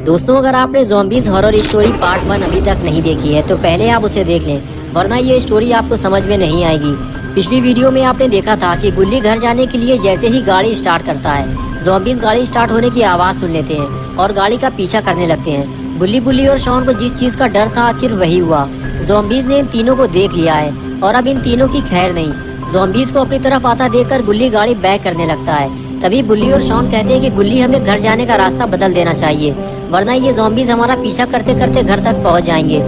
दोस्तों, अगर आपने ज़ॉम्बीज़ हॉरर स्टोरी पार्ट 1 अभी तक नहीं देखी है तो पहले आप उसे देख लें, वरना ये स्टोरी आपको समझ में नहीं आएगी। पिछली वीडियो में आपने देखा था कि गुल्ली घर जाने के लिए जैसे ही गाड़ी स्टार्ट करता है, ज़ॉम्बीज़ गाड़ी स्टार्ट होने की आवाज़ सुन लेते हैं और गाड़ी का पीछा करने लगते हैं। गुल्ली बुल्ली और शॉन को जिस चीज़ का डर था आखिर वही हुआ। ज़ॉम्बीज़ ने इन तीनों को देख लिया है और अब इन तीनों की खैर नहीं। ज़ॉम्बीज़ को अपनी तरफ आता देखकर गुल्ली गाड़ी बैक करने लगता है। तभी बुल्ली और शॉन कहते हैं कि गुल्ली हमें घर जाने का रास्ता बदल देना चाहिए, वरना ये ज़ॉम्बीज़ हमारा पीछा करते करते घर तक पहुंच जाएंगे।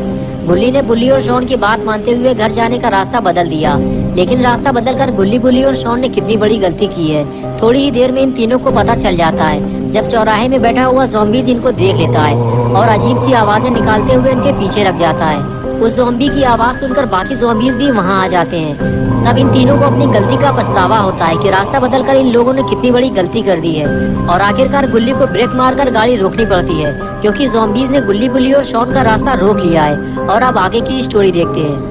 गुल्ली ने बुल्ली और शॉन की बात मानते हुए घर जाने का रास्ता बदल दिया, लेकिन रास्ता बदलकर गुल्ली बुल्ली और शॉन ने कितनी बड़ी गलती की है थोड़ी ही देर में इन तीनों को पता चल जाता है। जब चौराहे में बैठा हुआ ज़ॉम्बीज़ इनको देख लेता है और अजीब सी आवाज़ें निकालते हुए इनके पीछे लग जाता है। उस ज़ॉम्बी की आवाज़ सुनकर बाकी ज़ॉम्बीज़ भी वहाँ आ जाते हैं। तब इन तीनों को अपनी गलती का पछतावा होता है कि रास्ता बदलकर इन लोगों ने कितनी बड़ी गलती कर दी है और आखिरकार गुल्ली को ब्रेक मारकर गाड़ी रोकनी पड़ती है, क्योंकि ज़ॉम्बीज़ ने गुल्ली बुल्ली और शॉन का रास्ता रोक लिया है। और अब आगे की स्टोरी देखते हैं।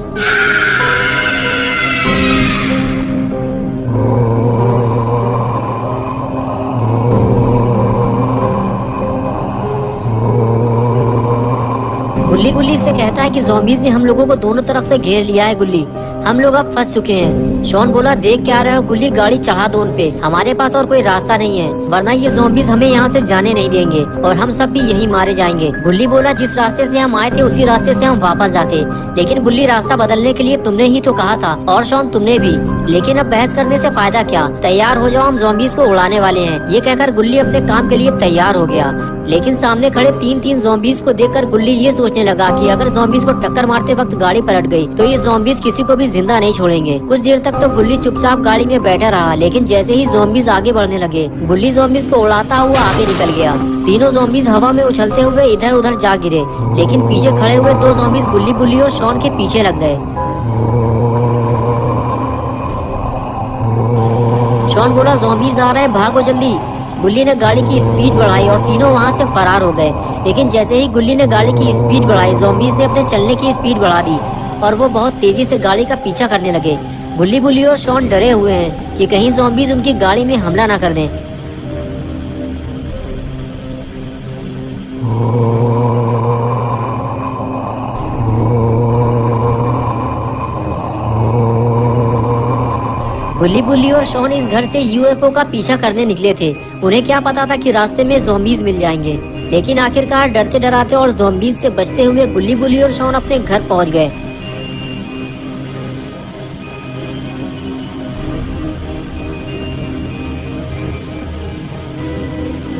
गुल्ली गुल्ली से कहता है कि ज़ॉम्बीज़ ने हम लोगों को दोनों तरफ से घेर लिया है। गुल्ली, हम लोग अब फंस चुके हैं। शॉन बोला, देख क्या रहे हो गुल्ली, गाड़ी चढ़ा दो उन पे, हमारे पास और कोई रास्ता नहीं है, वरना ये ज़ॉम्बीज़ हमें यहाँ से जाने नहीं देंगे और हम सब भी यही मारे जाएंगे। गुल्ली बोला, जिस रास्ते से हम आए थे उसी रास्ते से हम वापस जाते, लेकिन गुल्ली रास्ता बदलने के लिए तुमने ही तो कहा था और शॉन तुमने भी, लेकिन अब बहस करने से फायदा क्या, तैयार हो जाओ, हम ज़ॉम्बीज़ को उड़ाने वाले हैं। ये कहकर गुल्ली अपने काम के लिए तैयार हो गया, लेकिन सामने खड़े तीन ज़ॉम्बीज़ को देखकर गुल्ली ये सोचने लगा कि अगर ज़ॉम्बीज़ को टक्कर मारते वक्त गाड़ी पलट गई तो ये ज़ॉम्बीज़ किसी को भी जिंदा नहीं छोड़ेंगे। कुछ देर तक तो गुल्ली चुपचाप गाड़ी में बैठा रहा, लेकिन जैसे ही ज़ॉम्बीज़ आगे बढ़ने लगे, गुल्ली ज़ॉम्बीज़ को उड़ाता हुआ आगे निकल गया। तीनों ज़ॉम्बीज़ हवा में उछलते हुए इधर उधर जा गिरे, लेकिन पीछे खड़े हुए दो ज़ॉम्बीज़ गुल्ली बुल्ली और शॉन के पीछे लग गए। शॉन बोला, ज़ॉम्बीज़ आ रहे हैं, भागो जल्दी। गुल्ली ने गाड़ी की स्पीड बढ़ाई और तीनों वहां से फरार हो गए, लेकिन जैसे ही गुल्ली ने गाड़ी की स्पीड बढ़ाई, ज़ॉम्बीज़ ने अपने चलने की स्पीड बढ़ा दी और वो बहुत तेजी से गाड़ी का पीछा करने लगे। गुल्ली बुल्ली और शॉन डरे हुए हैं कि कहीं ज़ॉम्बीज़ उनकी गाड़ी में हमला ना कर दें। गुल्ली बुल्ली और शॉन इस घर से यूएफओ का पीछा करने निकले थे। उन्हें क्या पता था कि रास्ते में ज़ॉम्बीज़ मिल जाएंगे, लेकिन आखिरकार डरते डराते और ज़ॉम्बीज़ से बचते हुए गुल्ली बुल्ली और शॉन अपने घर पहुंच गए।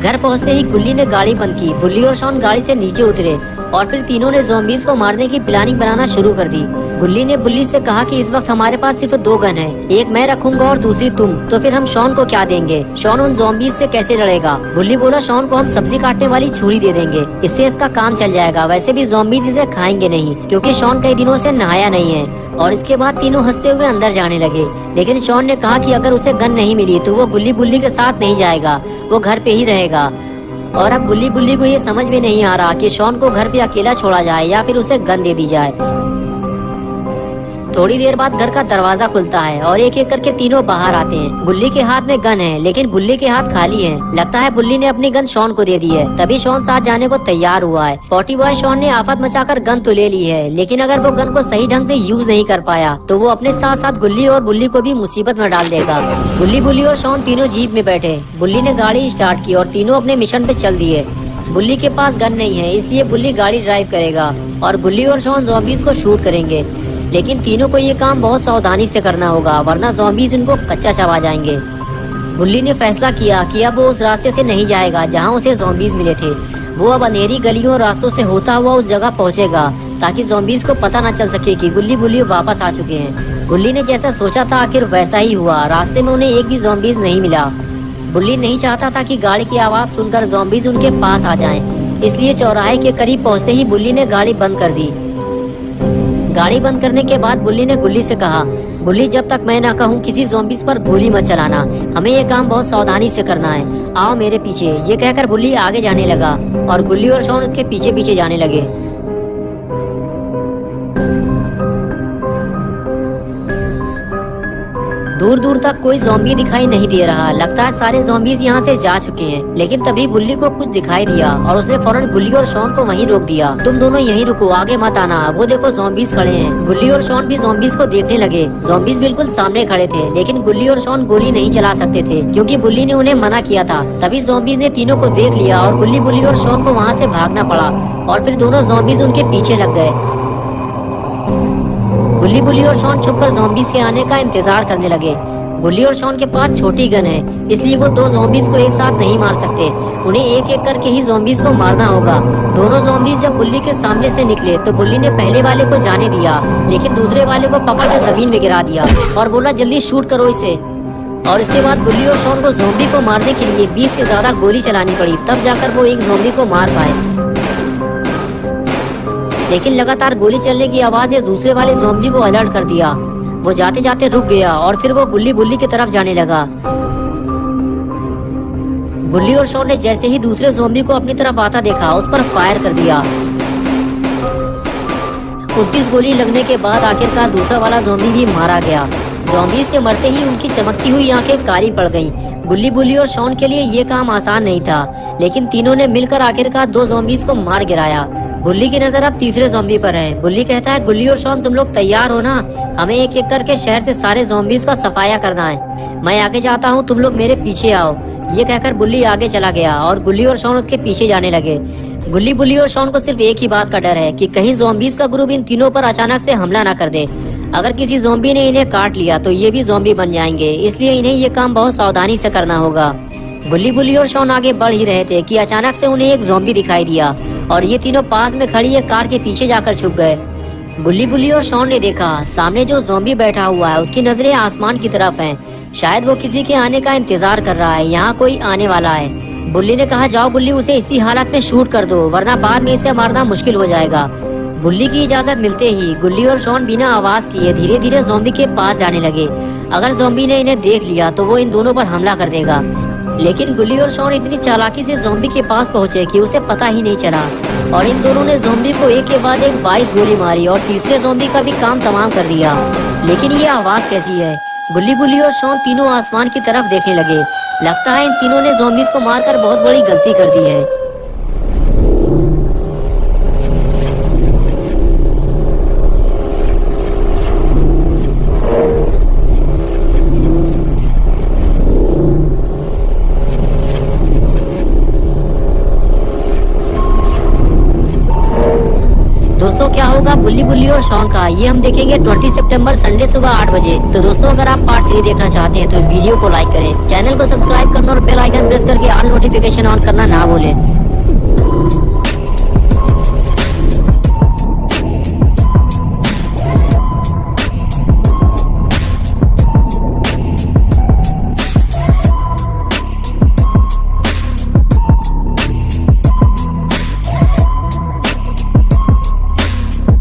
घर पहुंचते ही गुल्ली ने गाड़ी बंद की। बुल्ली और शॉन गाड़ी से नीचे उतरे और फिर तीनों ने ज़ॉम्बीज़ को मारने की प्लानिंग बनाना शुरू कर दी। गुल्ली ने बुल्ली से कहा कि इस वक्त हमारे पास सिर्फ 2 गन है, एक मैं रखूंगा और दूसरी तुम, तो फिर हम शॉन को क्या देंगे, शॉन उन ज़ॉम्बीज़ से कैसे लड़ेगा। बुल्ली बोला, शॉन को हम सब्जी काटने वाली छुरी दे देंगे, इससे इसका काम चल जाएगा, वैसे भी ज़ॉम्बीज़ इसे खाएंगे नहीं क्योंकि शॉन कई दिनों से नहाया नहीं है। और इसके बाद तीनों हंसते हुए अंदर जाने लगे, लेकिन शॉन ने कहा कि अगर उसे गन नहीं मिली तो वो गुल्ली बुल्ली के साथ नहीं जाएगा, वो घर पे ही रहेगा। और अब गुल्ली बुल्ली को ये समझ में नहीं आ रहा कि शॉन को घर पे अकेला छोड़ा जाए या फिर उसे गन दे दी जाए। थोड़ी देर बाद घर का दरवाजा खुलता है और एक एक करके तीनों बाहर आते हैं। गुल्ली के हाथ में गन है, लेकिन बुल्ली के हाथ खाली हैं। लगता है बुल्ली ने अपनी गन शॉन को दे दी है, तभी शॉन साथ जाने को तैयार हुआ है। पॉटी बॉय शॉन ने आफत मचाकर गन तो ले ली है, लेकिन अगर वो गन को सही ढंग से यूज नहीं कर पाया तो वो अपने साथ साथ गुल्ली और बुल्ली को भी मुसीबत में डाल देगा। गुल्ली बुल्ली और शॉन तीनों जीप में बैठे। बुल्ली ने गाड़ी स्टार्ट की और तीनों अपने मिशन पे चल दिए। बुल्ली के पास गन नहीं है, इसलिए बुल्ली गाड़ी ड्राइव करेगा और बुल्ली और शॉन ज़ॉम्बीज़ को शूट करेंगे, लेकिन तीनों को ये काम बहुत सावधानी से करना होगा, वरना ज़ॉम्बीज़ इनको कच्चा चबा जाएंगे। बुल्ली ने फैसला किया कि अब वो उस रास्ते से नहीं जाएगा जहां उसे ज़ॉम्बीज़ मिले थे। वो अब अंधेरी गलियों और रास्तों से होता हुआ उस जगह पहुंचेगा ताकि ज़ॉम्बीज़ को पता न चल सके कि गुल्ली बुल्ली वापस आ चुके हैं। बुल्ली ने जैसा सोचा था आखिर वैसा ही हुआ। रास्ते में उन्हें एक भी ज़ॉम्बीज़ नहीं मिला। बुल्ली नहीं चाहता था कि गाड़ी की आवाज़ सुनकर ज़ॉम्बीज़ उनके पास आ जाएं, इसलिए चौराहे के करीब पहुँचते ही बुल्ली ने गाड़ी बंद कर दी। गाड़ी बंद करने के बाद बुल्ली ने गुल्ली से कहा, गुल्ली, जब तक मैं ना कहूँ किसी ज़ॉम्बीज़ पर गोली मत चलाना, हमें ये काम बहुत सावधानी से करना है, आओ मेरे पीछे। ये कहकर बुल्ली आगे जाने लगा और गुल्ली और शॉन उसके पीछे पीछे जाने लगे। दूर दूर तक कोई ज़ॉम्बी दिखाई नहीं दे रहा। लगता है सारे ज़ॉम्बीज यहाँ से जा चुके हैं। लेकिन तभी बुल्ली को कुछ दिखाई दिया और उसने फौरन गुल्ली और शॉन को वहीं रोक दिया। तुम दोनों यहीं रुको, आगे मत आना, वो देखो ज़ॉम्बीज खड़े हैं। गुल्ली और शॉन भी ज़ॉम्बीज को देखने लगे। ज़ॉम्बीज बिल्कुल सामने खड़े थे, लेकिन गुल्ली और शॉन गोली नहीं चला सकते थे क्योंकि बुल्ली ने उन्हें मना किया था। तभी ज़ॉम्बीज ने तीनों को देख लिया और गुल्ली, बुल्ली और शॉन को वहाँ से भागना पड़ा और फिर दोनों ज़ॉम्बीज उनके पीछे लग गए। गुल्ली, बुल्ली और शॉन छुपकर ज़ॉम्बीज के आने का इंतजार करने लगे। गुल्ली और शॉन के पास छोटी गन है, इसलिए वो दो ज़ॉम्बीज को एक साथ नहीं मार सकते। उन्हें एक एक करके ही ज़ॉम्बीज को मारना होगा। दोनों ज़ॉम्बीज जब बुल्ली के सामने से निकले तो बुल्ली ने पहले वाले को जाने दिया, लेकिन दूसरे वाले को पकड़कर जमीन में गिरा दिया और बोला जल्दी शूट करो इसे। और इसके बाद गुल्ली और शॉन को ज़ॉम्बी को मारने के लिए 20 से ज्यादा गोली चलानी पड़ी, तब जाकर वो एक ज़ॉम्बी को मार पाए। लेकिन लगातार गोली चलने की आवाज ने दूसरे वाले ज़ॉम्बी को अलर्ट कर दिया। वो जाते जाते रुक गया और फिर वो गुल्ली, बुल्ली की तरफ जाने लगा। गुल्ली और शॉन ने जैसे ही दूसरे ज़ॉम्बी को अपनी तरफ आता देखा, उस पर फायर कर दिया। 29 गोली लगने के बाद आखिरकार दूसरा वाला ज़ॉम्बी भी मारा गया। ज़ॉम्बीज के मरते ही उनकी चमकती हुई आंखें काली पड़ गईं। गुल्ली, बुल्ली और शॉन के लिए ये काम आसान नहीं था, लेकिन तीनों ने मिलकर आखिरकार दो ज़ॉम्बीज को मार गिराया। बुल्ली की नजर अब तीसरे ज़ॉम्बी पर है। बुल्ली कहता है गुल्ली और शॉन तुम लोग तैयार हो ना? हमें एक एक करके शहर से सारे ज़ॉम्बीज का सफाया करना है। मैं आगे जाता हूँ, तुम लोग मेरे पीछे आओ। ये कहकर बुल्ली आगे चला गया और गुल्ली और शॉन उसके पीछे जाने लगे। गुल्ली, बुल्ली और शॉन को सिर्फ एक ही बात का डर है कि कहीं ज़ॉम्बीज का ग्रुप इन तीनों पर अचानक से हमला न कर दे। अगर किसी ज़ॉम्बी ने इन्हें काट लिया तो ये भी ज़ॉम्बी बन जाएंगे, इसलिए इन्हें ये काम बहुत सावधानी से करना होगा। गुल्ली, बुल्ली और शॉन आगे बढ़ ही रहे थे कि अचानक से उन्हें एक ज़ॉम्बी दिखाई दिया और ये तीनों पास में खड़ी एक कार के पीछे जाकर छुप गए। गुल्ली, बुल्ली और शॉन ने देखा सामने जो ज़ॉम्बी बैठा हुआ है उसकी नजरें आसमान की तरफ हैं। शायद वो किसी के आने का इंतजार कर रहा है, यहाँ कोई आने वाला है। बुल्ली ने कहा जाओ गुल्ली, उसे इसी हालत में शूट कर दो, वरना बाद में इसे मारना मुश्किल हो जाएगा। बुल्ली की इजाजत मिलते ही गुल्ली और शॉन बिना आवाज किए धीरे धीरे ज़ॉम्बी के पास जाने लगे। अगर ज़ॉम्बी ने इन्हें देख लिया तो वो इन दोनों पर हमला कर देगा। लेकिन गुल्ली और शॉन इतनी चालाकी से ज़ॉम्बी के पास पहुंचे कि उसे पता ही नहीं चला और इन दोनों ने ज़ॉम्बी को एक के बाद एक 22 गोली मारी और तीसरे ज़ॉम्बी का भी काम तमाम कर दिया। लेकिन ये आवाज कैसी है? गुल्ली, बुल्ली और शॉन तीनों आसमान की तरफ देखने लगे। लगता है इन तीनों ने ज़ॉम्बीज को मारकर बहुत बड़ी गलती कर दी है। दोस्तों क्या होगा बुल्ली, बुल्ली और शॉन का, ये हम देखेंगे 20 सितंबर संडे सुबह 8 बजे। तो दोस्तों अगर आप पार्ट 3 देखना चाहते हैं तो इस वीडियो को लाइक करें, चैनल को सब्सक्राइब करना और बेल आइकन प्रेस करके ऑल नोटिफिकेशन ऑन करना ना भूलें।